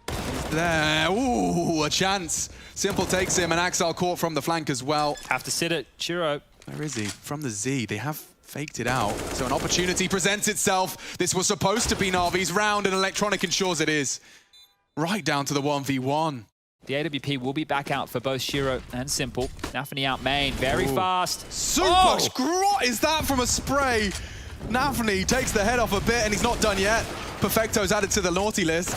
S2: He's there. Ooh, a chance. Simple takes him, and Axile caught from the flank as well.
S1: Have to sit it, Shiro.
S2: Where is he? From the Z. They have faked it out. So an opportunity presents itself. This was supposed to be Navi's round, and Electronic ensures it is. Right down to the 1v1.
S1: The AWP will be back out for both Shiro and Simple. Nafany out main, very fast.
S2: Super What is that from a spray? Nafany takes the head off a bit, and he's not done yet. Perfecto's added to the naughty list.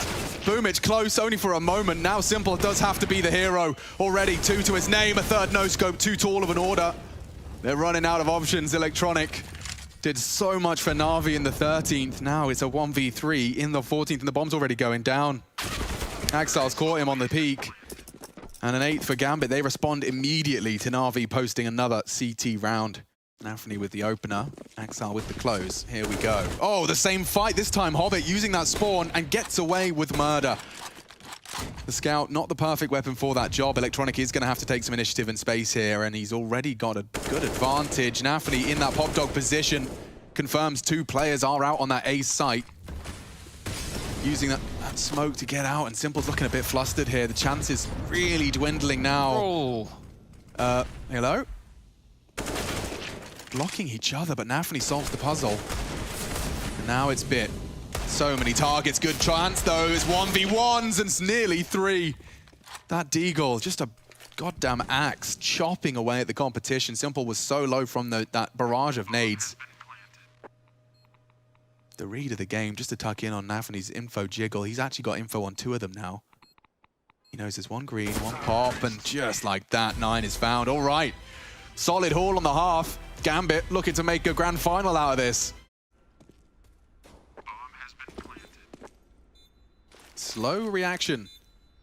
S2: Boomich close, only for a moment. Now Simple does have to be the hero. Already 2 to his name, a 3rd no-scope, too tall of an order. They're running out of options. Electronic did so much for Navi in the 13th. Now it's a 1v3 in the 14th, and the bomb's already going down. Axile's caught him on the peak. And an 8th for Gambit. They respond immediately to Navi posting another CT round. Nafany with the opener. Axile with the close. Here we go. Oh, the same fight. This time Hobbit using that spawn and gets away with murder. The Scout, not the perfect weapon for that job. Electronic is going to have to take some initiative and space here, and he's already got a good advantage. Nafany in that pop dog position confirms 2 players are out on that A site. using that smoke to get out, and Simple's looking a bit flustered here. The chances really dwindling now.
S1: Oh.
S2: Hello? Blocking each other, but Navi solves the puzzle. And now it's Bit. So many targets, good chance though. It's 1v1s and it's nearly 3. That Deagle, just a goddamn axe, chopping away at the competition. Simple was so low from that barrage of nades. The read of the game, just to tuck in on Nafi's info jiggle. He's actually got info on 2 of them now. He knows there's 1 green, 1 pop, and just like that, 9 is found. All right, solid haul on the half. Gambit looking to make a grand final out of this. Slow reaction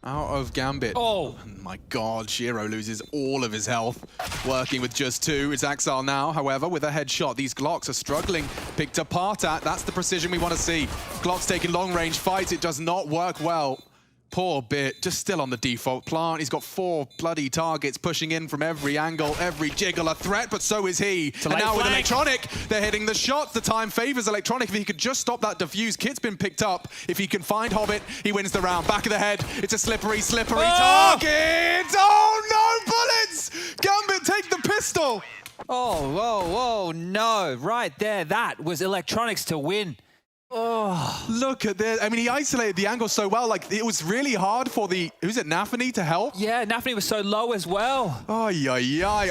S2: out of Gambit.
S1: Oh
S2: my God, Shiro loses all of his health. Working with just 2. It's Axel now, however, with a headshot. These Glocks are struggling, picked apart at. That's the precision we want to see. Glocks taking long range fights. It does not work well. Poor Bit, just still on the default plant. He's got 4 bloody targets pushing in from every angle, every jiggle a threat, but so is he. And now with Electronic, they're hitting the shots. The time favors Electronic. If he could just stop that defuse, Kit's been picked up. If he can find Hobbit, he wins the round. Back of the head, it's a slippery target! Oh no, bullets! Gambit, take the pistol!
S1: Oh, whoa, no. Right there, that was Electronics to win. Oh,
S2: look at this. I mean, he isolated the angle so well. Like, it was really hard for who's it, Nafi to help?
S1: Yeah, Nafi was so low as well.
S2: Oh, yeah.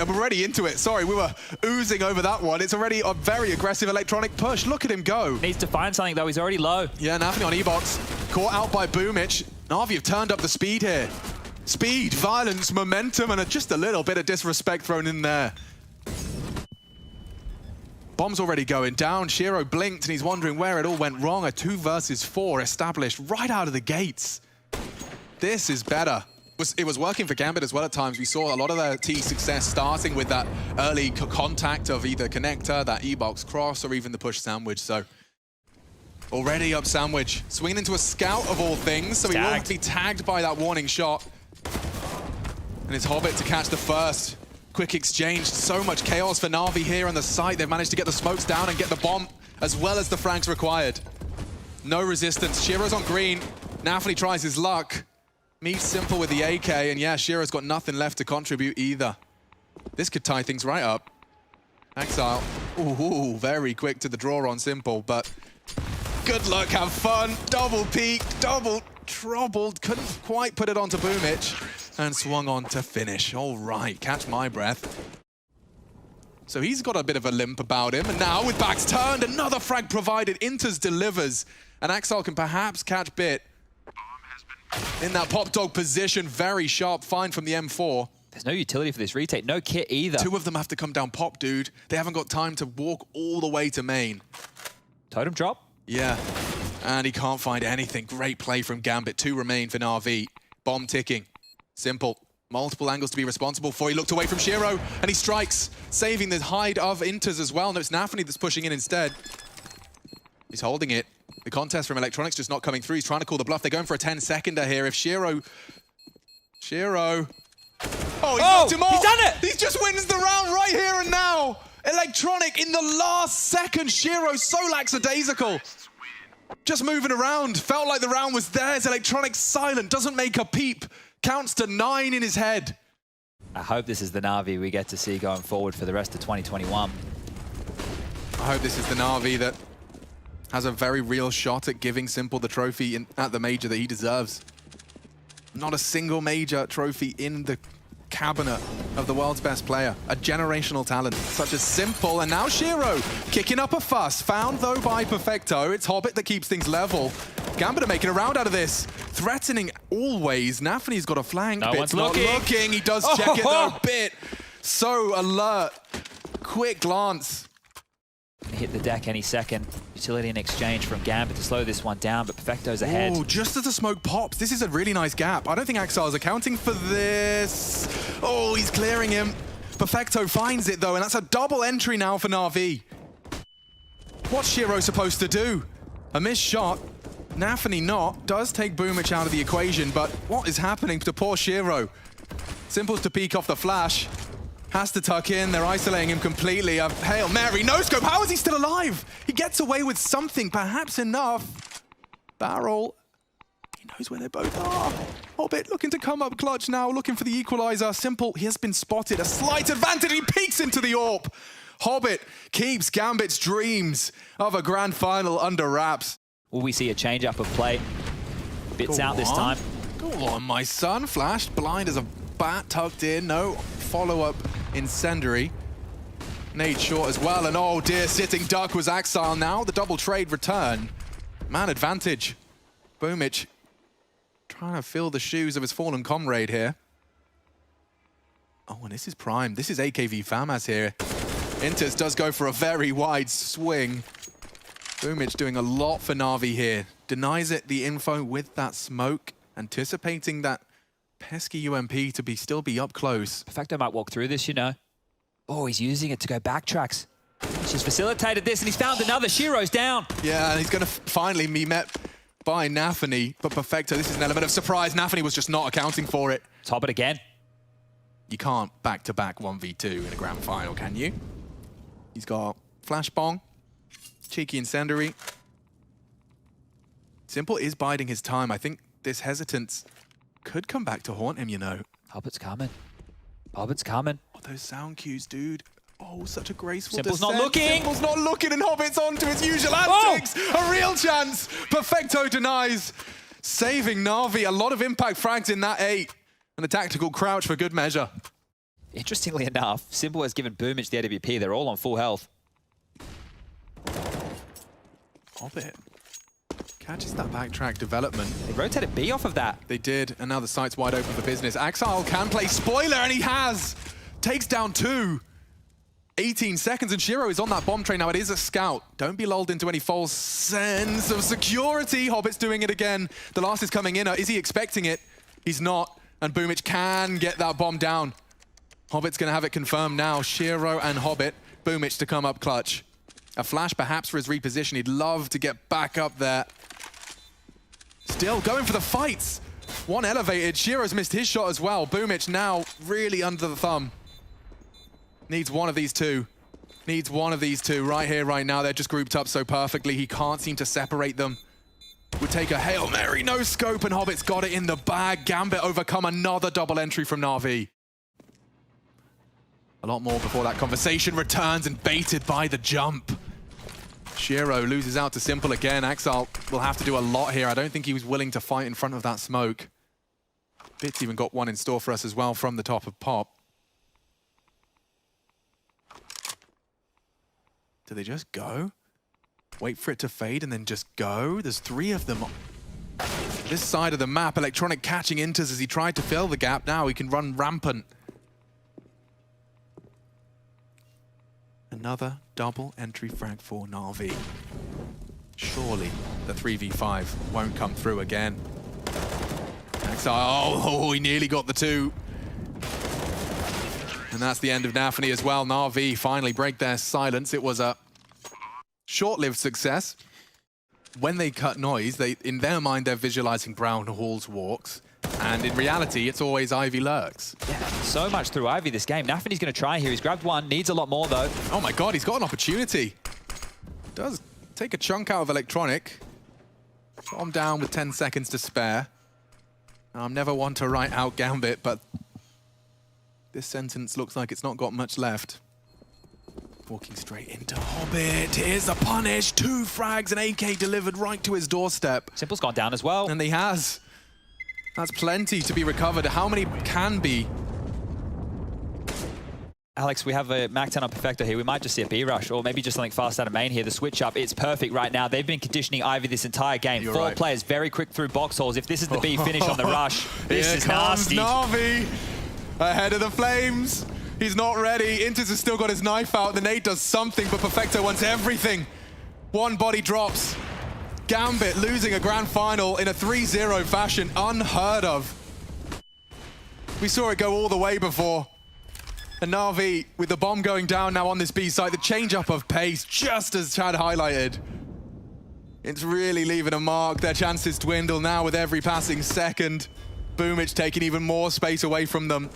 S2: I'm already into it. Sorry, we were oozing over that one. It's already a very aggressive Electronic push. Look at him go.
S1: Needs to find something, though. He's already low.
S2: Yeah, Nafi on E-Box. Caught out by Boomich. Navi have turned up the speed here. Speed, violence, momentum, and just a little bit of disrespect thrown in there. Bomb's already going down. Shiro blinked and he's wondering where it all went wrong. A 2 versus 4 established right out of the gates. This is better. It was working for Gambit as well at times. We saw a lot of their T success starting with that early contact of either connector, that E-Box cross, or even the push sandwich. So already up sandwich. Swinging into a scout of all things, so he will be tagged by that warning shot. And it's Hobbit to catch the first. Quick exchange, so much chaos for Navi here on the site. They've managed to get the smokes down and get the bomb as well as the frags required. No resistance. Shiro's on green. Nafi tries his luck. Meets Simple with the AK, and yeah, Shiro's got nothing left to contribute either. This could tie things right up. Exile, ooh, very quick to the draw on Simple, but good luck, have fun. Double peak, double troubled. Couldn't quite put it onto Boomich. And swung on to finish. All right, catch my breath. So he's got a bit of a limp about him, and now with backs turned, another frag provided. Inters delivers, and Axel can perhaps catch Bit in that pop dog position. Very sharp find from the M4.
S1: There's no utility for this retake, no kit either.
S2: 2 of them have to come down pop, dude. They haven't got time to walk all the way to main.
S1: Totem drop?
S2: Yeah, and he can't find anything. Great play from Gambit. 2 remain for Navi. Bomb ticking. Simple. Multiple angles to be responsible for. He looked away from Shiro, and he strikes, saving the hide of Inters as well. No, it's Nafi that's pushing in instead. He's holding it. The contest from Electronics just not coming through. He's trying to call the bluff. They're going for a 10-seconder here. If Shiro... Oh, he's knocked him off!
S1: He's done it!
S2: He just wins the round right here and now! Electronic in the last second. Shiro so lackadaisical. Just moving around. Felt like the round was theirs. Electronic silent. Doesn't make a peep. Counts to 9 in his head.
S1: I hope this is the Navi we get to see going forward for the rest of 2021.
S2: I hope this is the Navi that has a very real shot at giving Simple the trophy at the major that he deserves. Not a single major trophy in the cabinet of the world's best player. A generational talent such as Simple, and now Shiro kicking up a fuss. Found though by Perfecto. It's Hobbit that keeps things level. Gambit are making a round out of this. Threatening always. Nafi's got a flank.
S1: No one's
S2: not looking. He does check it though. Bit so alert. Quick glance.
S1: Hit the deck any second. Utility in exchange from Gambit to slow this one down, but Perfecto's ahead.
S2: Oh, just as the smoke pops. This is a really nice gap. I don't think Axel is accounting for this. Oh, he's clearing him. Perfecto finds it though, and that's a double entry now for Navi. What's Shiro supposed to do? A missed shot. Nafi not. Does take Boomich out of the equation, but what is happening to poor Shiro? Simple's to peek off the flash. Has to tuck in. They're isolating him completely. A Hail Mary. No scope. How is he still alive? He gets away with something, perhaps enough. Barrel He knows where they both are. Hobbit looking to come up clutch now, looking for the equalizer. Simple, he has been spotted. A slight advantage, he peeks into the AWP. Hobbit keeps Gambit's dreams of a grand final under wraps.
S1: Will we see a change up of play? Bits out this time.
S2: Go on, my son. Flashed, blind as a bat, tucked in. No follow-up incendiary. Nade short as well, and oh dear, sitting duck was Axile now. The double trade return. Man advantage. Boomich trying to fill the shoes of his fallen comrade here. Oh, and this is Prime. This is AKV FAMAS here. Intis does go for a very wide swing. Boomich doing a lot for Navi here. Denies it the info with that smoke, anticipating that pesky UMP to still be up close.
S1: Perfecto might walk through this, you know. Oh, he's using it to go backtracks. She's facilitated this, and he's found another. Shiro's down.
S2: Yeah, and he's going to finally be met by Nafany. But Perfecto, this is an element of surprise. Nafany was just not accounting for it.
S1: Top it again.
S2: You can't back-to-back 1v2 in a grand final, can you? He's got Flash Bong, cheeky incendiary. Simple is biding his time. I think this hesitance could come back to haunt him, you know.
S1: Hobbit's coming. Hobbit's coming.
S2: Oh, those sound cues, dude. Oh, such a graceful
S1: Simple's
S2: descent.
S1: not looking.
S2: Simple's not looking, and Hobbit's on to his usual antics. A real chance. Perfecto denies. Saving Navi. A lot of impact frags in that 8. And a tactical crouch for good measure.
S1: Interestingly enough, Simple has given Boomich the AWP. They're all on full health.
S2: Hobbit catches that backtrack development.
S1: They rotated B off of that.
S2: They did, and now the site's wide open for business. Axile can play spoiler, and he has. Takes down 2. 18 seconds, and Shiro is on that bomb train now. It is a scout. Don't be lulled into any false sense of security. Hobbit's doing it again. The last is coming in. Is he expecting it? He's not, and Boomich can get that bomb down. Hobbit's going to have it confirmed now. Shiro and Hobbit. Boomich to come up clutch. A flash perhaps for his reposition. He'd love to get back up there. Still going for the fights. One elevated. Shiro's missed his shot as well. Boomich now really under the thumb. Needs one of these two. Needs one of these two right here, right now. They're just grouped up so perfectly. He can't seem to separate them. Would take a Hail Mary, no scope, and Hobbit's got it in the bag. Gambit overcome another double entry from Navi. A lot more before that conversation returns, and baited by the jump. Shiro loses out to Simple again. Axile will have to do a lot here. I don't think he was willing to fight in front of that smoke. Bits even got one in store for us as well from the top of Pop. Do they just go? Wait for it to fade and then just go? There's 3 of them. This side of the map, Electronic catching Intas as he tried to fill the gap. Now he can run rampant. Another double entry frag for Navi. Surely the 3v5 won't come through again. Axile, oh, he nearly got the 2. And that's the end of Nafany as well. Navi finally break their silence. It was a short-lived success. When they cut noise, in their mind, they're visualizing Brown Hall's walks. And in reality, it's always Ivy lurks.
S1: Yeah, so much through Ivy this game. Nafany's going to try here. He's grabbed one, needs a lot more though.
S2: Oh my god, he's got an opportunity. Does take a chunk out of Electronic. Bomb down with 10 seconds to spare. I'm never one to write out Gambit, but this sentence looks like it's not got much left. Walking straight into Hobbit. Here's the punish. 2 frags and AK delivered right to his doorstep.
S1: Simple's gone down as well.
S2: And he has. That's plenty to be recovered. How many can be?
S1: Alex, we have a Mac 10 on Perfecto here. We might just see a B rush, or maybe just something fast out of main here. The switch up, it's perfect right now. They've been conditioning Ivy this entire game.
S2: You're
S1: 4
S2: right.
S1: players very quick through box holes. If this is the B finish on the rush, this
S2: Here
S1: is
S2: comes
S1: nasty.
S2: Navi ahead of the flames. He's not ready. Intis has still got his knife out. The nade does something, but Perfecto wants everything. 1 body drops. Gambit losing a grand final in a 3-0 fashion. Unheard of. We saw it go all the way before. And Navi, with the bomb going down now on this B site, the change-up of pace, just as Chad highlighted. It's really leaving a mark. Their chances dwindle now with every passing second. Boomich taking even more space away from them.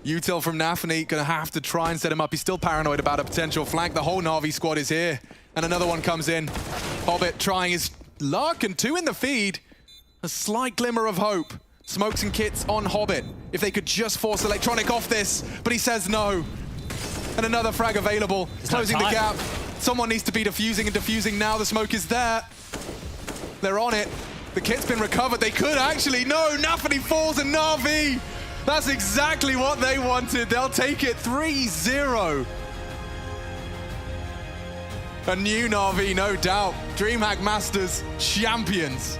S2: Util from Nafany gonna have to try and set him up. He's still paranoid about a potential flank. The whole Navi squad is here. And another one comes in. Hobbit trying his luck, and 2 in the feed. A slight glimmer of hope. Smokes and kits on Hobbit. If they could just force Electronic off this, but he says no. And another frag available, closing the gap. Someone needs to be defusing and defusing now. The smoke is there. They're on it. The kit's been recovered. They could actually. No, Navi falls and Navi. That's exactly what they wanted. They'll take it 3-0. A new Navi, no doubt. Dreamhack Masters champions.